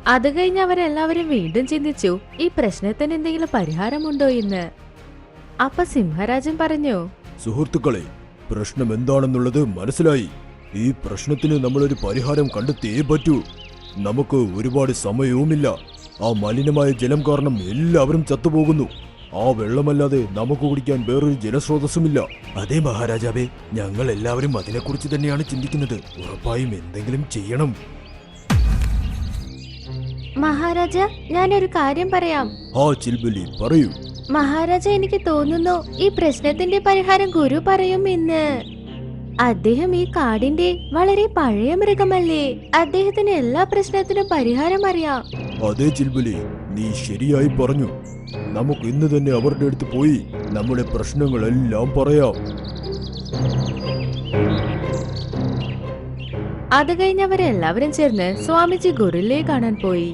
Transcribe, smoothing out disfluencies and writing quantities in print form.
അത് കഴിഞ്ഞ് അവരെല്ലാവരും വീണ്ടും ചിന്തിച്ചു ഈ പ്രശ്നത്തിന് എന്തെങ്കിലും പരിഹാരമുണ്ടോ എന്ന്. അപ്പൊ സിംഹരാജൻ പറഞ്ഞു, സുഹൃത്തുക്കളെ, പ്രശ്നം എന്താണെന്നുള്ളത് മനസ്സിലായി. ഈ പ്രശ്നത്തിന് നമ്മളൊരു പരിഹാരം കണ്ടെത്തിയേ പറ്റൂ. നമുക്ക് ഒരുപാട് സമയവുമില്ല. ആ മലിനമായ ജലം കാരണം എല്ലാവരും ചത്തുപോകുന്നു. ആ വെള്ളമല്ലാതെ നമുക്ക് കുടിക്കാൻ വേറൊരു ജലസ്രോതസ്സുമില്ല. അതേ മഹാരാജാവേ, ഞങ്ങൾ എല്ലാവരും അതിനെക്കുറിച്ച് തന്നെയാണ് ചിന്തിക്കുന്നത്. ഉറപ്പായും എന്തെങ്കിലും ചെയ്യണം. മഹാരാജ, ഞാനൊരു കാര്യം പറയാം. ആ ചിൽബുലി, പറയൂ. മഹാരാജ, എനിക്ക് തോന്നുന്നു ഈ പ്രശ്നത്തിന്റെ പരിഹാരം ഗുരു പറയും എന്ന്. അദ്ദേഹം ഈ കാടിന്റെ വളരെ പഴയ മൃഗമല്ലേ? അദ്ദേഹത്തിന് എല്ലാ പ്രശ്നത്തിനും പരിഹാരം അറിയാം. അതേ ചിൽബുലി, നീ ശരിയായി പറഞ്ഞു. നമുക്ക് ഇന്ന് തന്നെ അവരുടെ അടുത്ത് പോയി നമ്മുടെ പ്രശ്നങ്ങളെല്ലാം പറയാം. അത് കഴിഞ്ഞവരെല്ലാവരും ചേർന്ന് സ്വാമിജി ഗൊറില്ലയെ കാണാൻ പോയി.